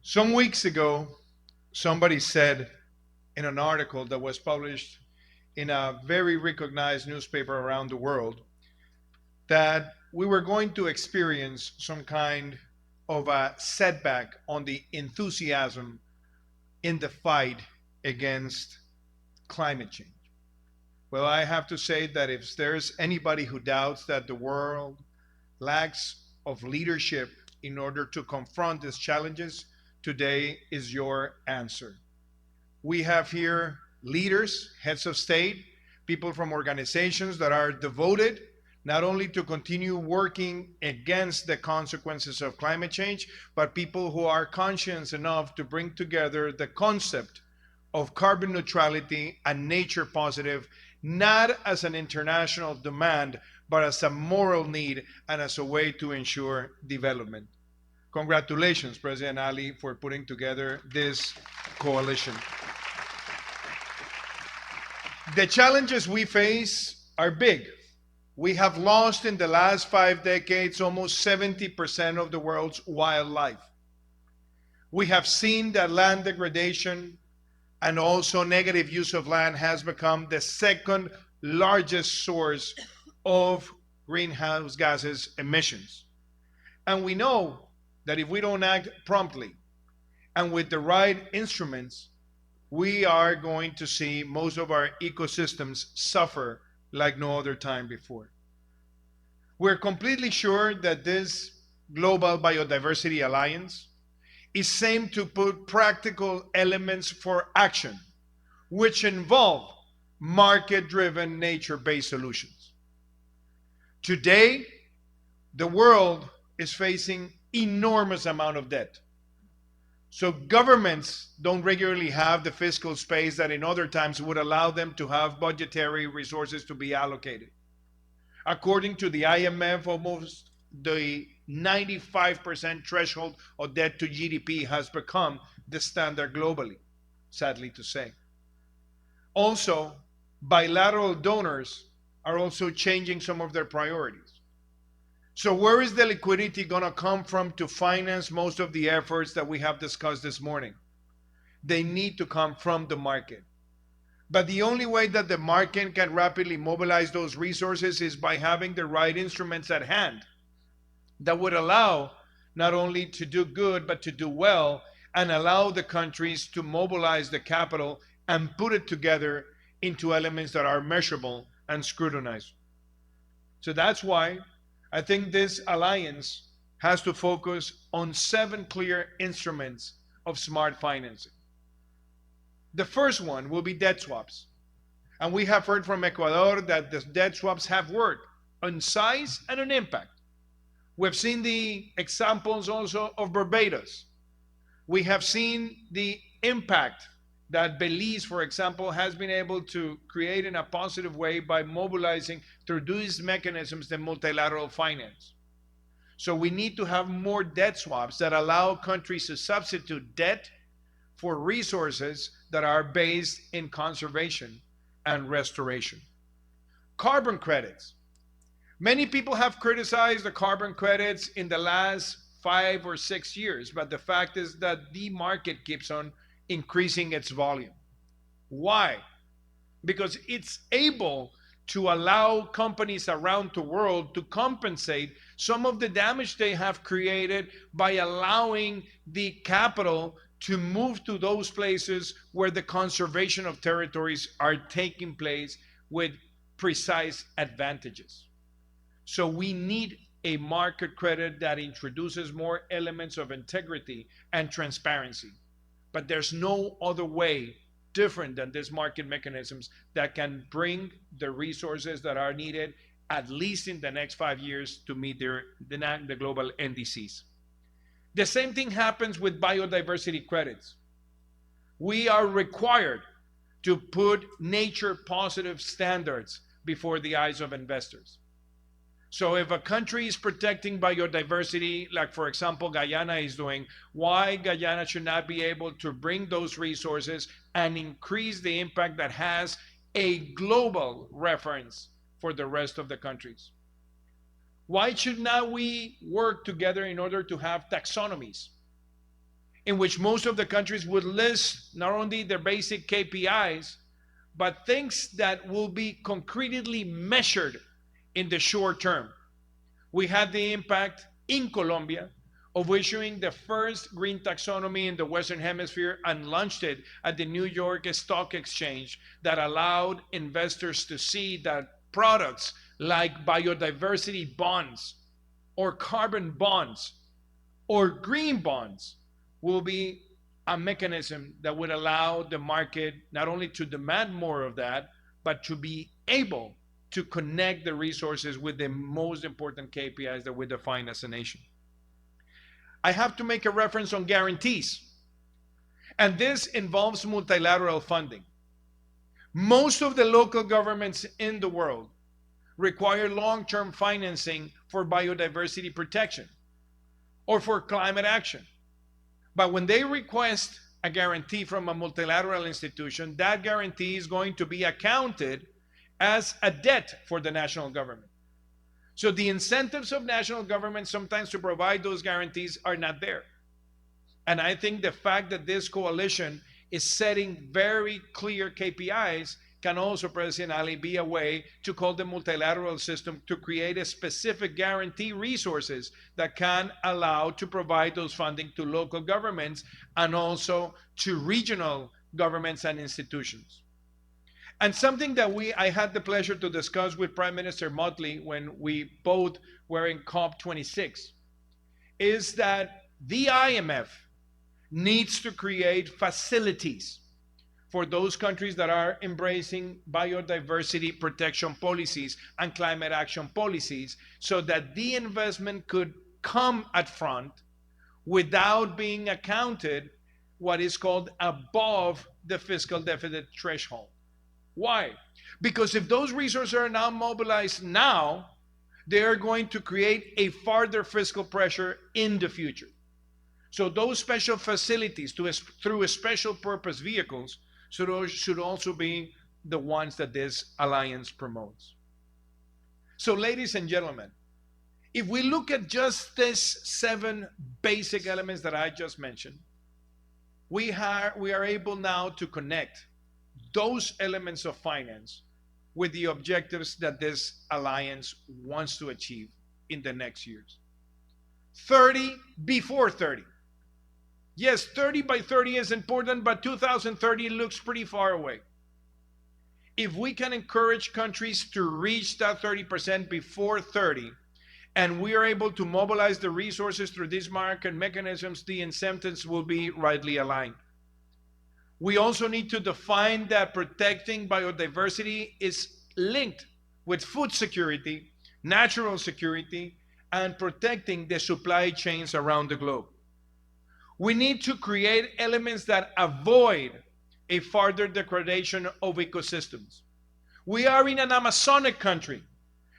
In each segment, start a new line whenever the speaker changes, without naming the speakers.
Some weeks ago, somebody said in an article that was published in a very recognized newspaper around the world that we were going to experience some kind of a setback on the enthusiasm in the fight against climate change. Well, I have to say that if there's anybody who doubts that the world lacks of leadership in order to confront these challenges, today is your answer. We have here leaders, heads of state, people from organizations that are devoted not only to continue working against the consequences of climate change, but people who are conscious enough to bring together the concept of carbon neutrality and nature positive, not as an international demand, but as a moral need and as a way to ensure development. Congratulations, President Ali, for putting together this coalition. The challenges we face are big. We have lost in the last 5 decades almost 70% of the world's wildlife. We have seen that land degradation and also negative use of land has become the second largest source of greenhouse gases emissions. And we know that if we don't act promptly and with the right instruments, we are going to see most of our ecosystems suffer like no other time before. We're completely sure that this Global Biodiversity Alliance is aimed to put practical elements for action, which involve market-driven, nature-based solutions. Today, the world is facing enormous amount of debt. So governments don't regularly have the fiscal space that in other times would allow them to have budgetary resources to be allocated. According to the IMF, almost the 95% threshold of debt to GDP has become the standard globally, sadly to say. Also, bilateral donors are also changing some of their priorities. So where is the liquidity going to come from to finance most of the efforts that we have discussed this morning? They need to come from the market. But the only way that the market can rapidly mobilize those resources is by having the right instruments at hand that would allow not only to do good, but to do well and allow the countries to mobilize the capital and put it together into elements that are measurable and scrutinized. So that's why I think this alliance has to focus on 7 clear instruments of smart financing. The first one will be debt swaps. And we have heard from Ecuador that the debt swaps have worked on size and on impact. We've seen the examples also of Barbados. We have seen the impact that Belize, for example, has been able to create in a positive way by mobilizing through these mechanisms the multilateral finance. So we need to have more debt swaps that allow countries to substitute debt for resources that are based in conservation and restoration. Carbon credits. Many people have criticized the carbon credits in the last 5 or 6 years, but the fact is that the market keeps on increasing its volume. Why? Because it's able to allow companies around the world to compensate some of the damage they have created by allowing the capital to move to those places where the conservation of territories are taking place with precise advantages. So we need a market credit that introduces more elements of integrity and transparency. But there's no other way different than these market mechanisms that can bring the resources that are needed at least in the next 5 years to meet the global NDCs. The same thing happens with biodiversity credits. We are required to put nature positive standards before the eyes of investors. So if a country is protecting biodiversity, like for example Guyana is doing, why Guyana should not be able to bring those resources and increase the impact that has a global reference for the rest of the countries? Why should not we work together in order to have taxonomies? in which most of the countries would list not only their basic KPIs, but things that will be concretely measured in the short term. We had the impact in Colombia of issuing the first green taxonomy in the Western Hemisphere and launched it at the New York Stock Exchange that allowed investors to see that products like biodiversity bonds or carbon bonds or green bonds will be a mechanism that would allow the market not only to demand more of that, but to be able to connect the resources with the most important KPIs that we define as a nation. I have to make a reference on guarantees, and this involves multilateral funding. Most of the local governments in the world require long-term financing for biodiversity protection or for climate action. But when they request a guarantee from a multilateral institution, that guarantee is going to be accounted as a debt for the national government. So the incentives of national governments sometimes to provide those guarantees are not there. And I think the fact that this coalition is setting very clear KPIs can also, President Ali, be a way to call the multilateral system to create a specific guarantee resources that can allow to provide those funding to local governments and also to regional governments and institutions. And something that I had the pleasure to discuss with Prime Minister Motley when we both were in COP26 is that the IMF needs to create facilities for those countries that are embracing biodiversity protection policies and climate action policies so that the investment could come at front without being accounted what is called above the fiscal deficit threshold. Why? Because if those resources are now mobilized now, they are going to create a further fiscal pressure in the future. So those special facilities through special purpose vehicles should also be the ones that this alliance promotes. So ladies and gentlemen, if we look at just these 7 basic elements that I just mentioned, we are able now to connect those elements of finance with the objectives that this alliance wants to achieve in the next years. 30 before 30. Yes, 30 by 30 is important, but 2030 looks pretty far away. If we can encourage countries to reach that 30% before 30, and we are able to mobilize the resources through these market mechanisms, the incentives will be rightly aligned. We also need to define that protecting biodiversity is linked with food security, natural security, and protecting the supply chains around the globe. We need to create elements that avoid a further degradation of ecosystems. We are in an Amazonic country,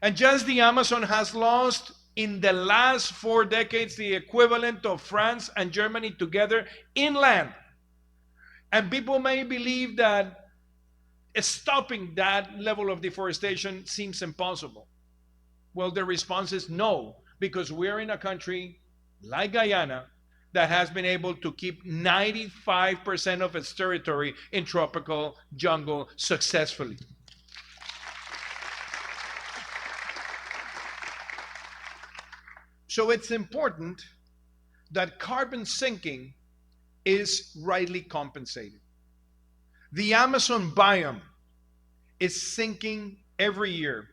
and just the Amazon has lost in the last 4 decades the equivalent of France and Germany together inland. And people may believe that stopping that level of deforestation seems impossible. Well, the response is no, because we're in a country like Guyana that has been able to keep 95% of its territory in tropical jungle successfully. So it's important that carbon sinking is rightly compensated. The Amazon biome is sinking every year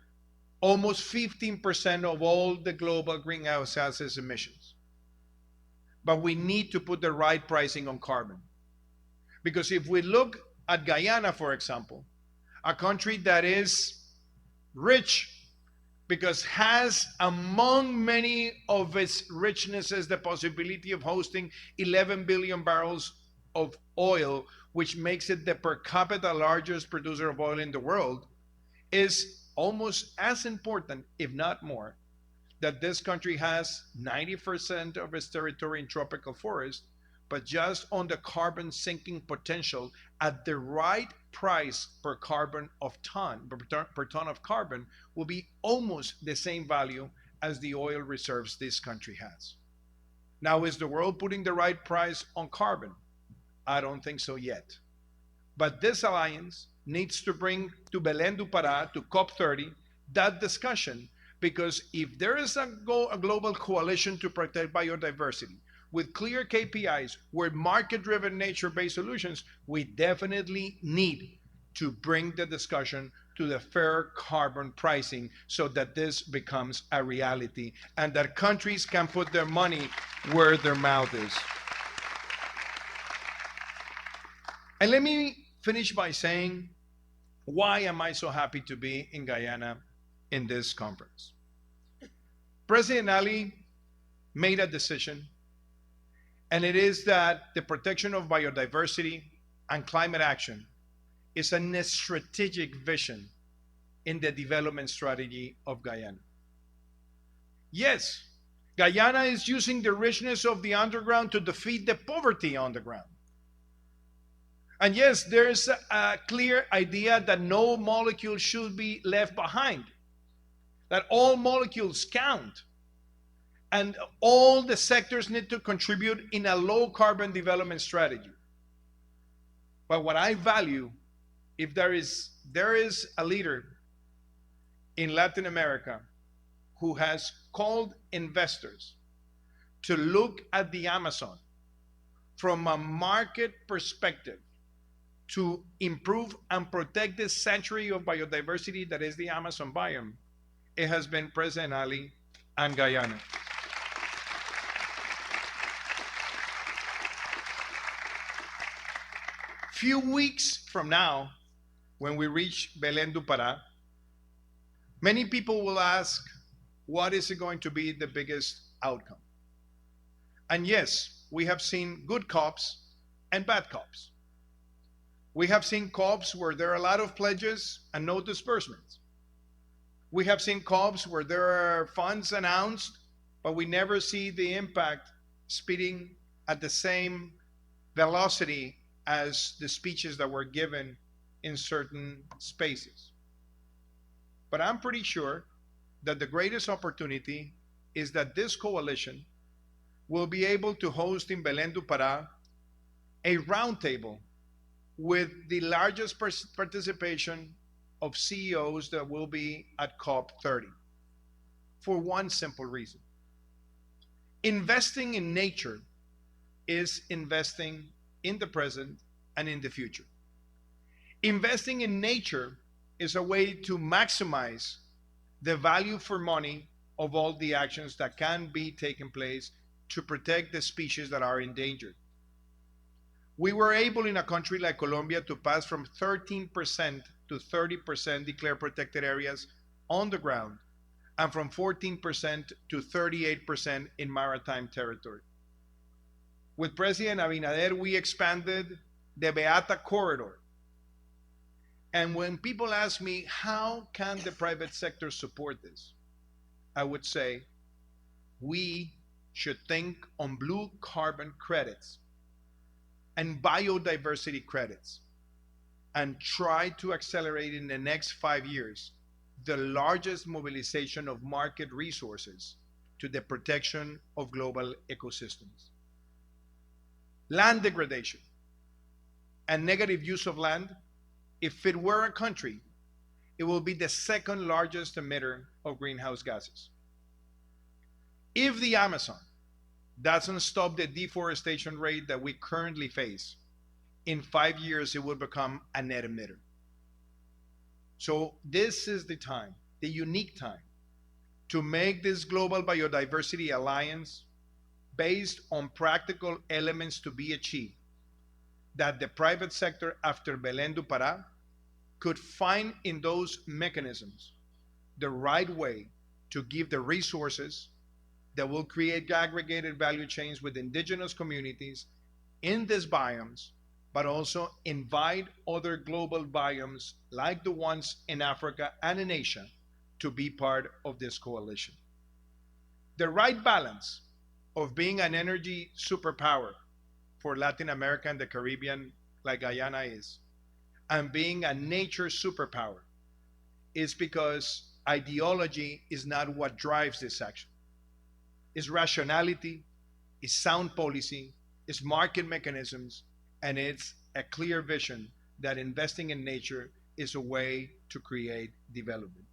almost 15% of all the global greenhouse gases emissions. But we need to put the right pricing on carbon. Because if we look at Guyana, for example, a country that is rich because has among many of its richnesses the possibility of hosting 11 billion barrels of oil, which makes it the per capita largest producer of oil in the world, is almost as important, if not more, that this country has 90% of its territory in tropical forest, but just on the carbon sinking potential at the right price per ton of carbon will be almost the same value as the oil reserves this country has. Now, is the world putting the right price on carbon? I don't think so yet. But this alliance needs to bring to Belén do Pará, to COP30, that discussion, because if there is a global coalition to protect biodiversity with clear KPIs, with market driven nature based solutions, we definitely need to bring the discussion to the fair carbon pricing so that this becomes a reality and that countries can put their money where their mouth is. And let me finish by saying, why am I so happy to be in Guyana in this conference? President Ali made a decision, and it is that the protection of biodiversity and climate action is a strategic vision in the development strategy of Guyana. Yes, Guyana is using the richness of the underground to defeat the poverty on the ground. And yes, there's a clear idea that no molecule should be left behind, that all molecules count, and all the sectors need to contribute in a low carbon development strategy. But what I value, if there is a leader in Latin America who has called investors to look at the Amazon from a market perspective to improve and protect this sanctuary of biodiversity that is the Amazon biome, it has been President Ali and Guyana. Few weeks from now, when we reach Belén do Pará, many people will ask, what is going to be the biggest outcome? And yes, we have seen good COPs and bad COPs. We have seen COPs where there are a lot of pledges and no disbursements. We have seen COPs where there are funds announced, but we never see the impact speeding at the same velocity as the speeches that were given in certain spaces. But I'm pretty sure that the greatest opportunity is that this coalition will be able to host in Belén do Pará a roundtable with the largest participation of CEOs that will be at COP30 for one simple reason. Investing in nature is investing in the present and in the future. Investing in nature is a way to maximize the value for money of all the actions that can be taken place to protect the species that are endangered. We were able in a country like Colombia to pass from 13% to 30% declared protected areas on the ground, and from 14% to 38% in maritime territory. With President Abinader, we expanded the Beata corridor. And when people ask me, how can the private sector support this? I would say, we should think on blue carbon credits and biodiversity credits and try to accelerate in the next 5 years the largest mobilization of market resources to the protection of global ecosystems. Land degradation and negative use of land, if it were a country, it will be the second largest emitter of greenhouse gases. If the Amazon doesn't stop the deforestation rate that we currently face, in 5 years it will become a net emitter. So this is the time, the unique time, to make this Global Biodiversity Alliance based on practical elements to be achieved, that the private sector after Belén do Pará could find in those mechanisms the right way to give the resources that will create aggregated value chains with indigenous communities in these biomes, but also invite other global biomes like the ones in Africa and in Asia to be part of this coalition. The right balance of being an energy superpower for Latin America and the Caribbean, like Guyana is, and being a nature superpower is because ideology is not what drives this action. It's rationality, is sound policy, is market mechanisms, and it's a clear vision that investing in nature is a way to create development.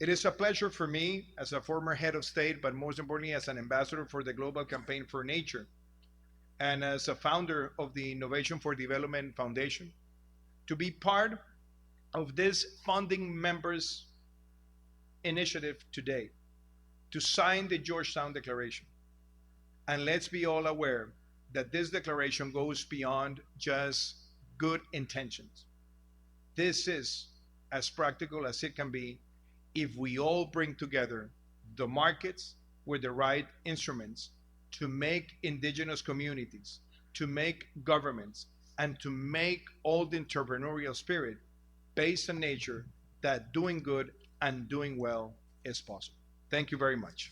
It is a pleasure for me as a former head of state, but most importantly as an ambassador for the Global Campaign for Nature and as a founder of the Innovation for Development Foundation, to be part of this funding members initiative today to sign the Georgetown Declaration. And let's be all aware that this declaration goes beyond just good intentions. This is as practical as it can be if we all bring together the markets with the right instruments to make indigenous communities, to make governments, and to make all the entrepreneurial spirit based on nature that doing good and doing well is possible. Thank you very much.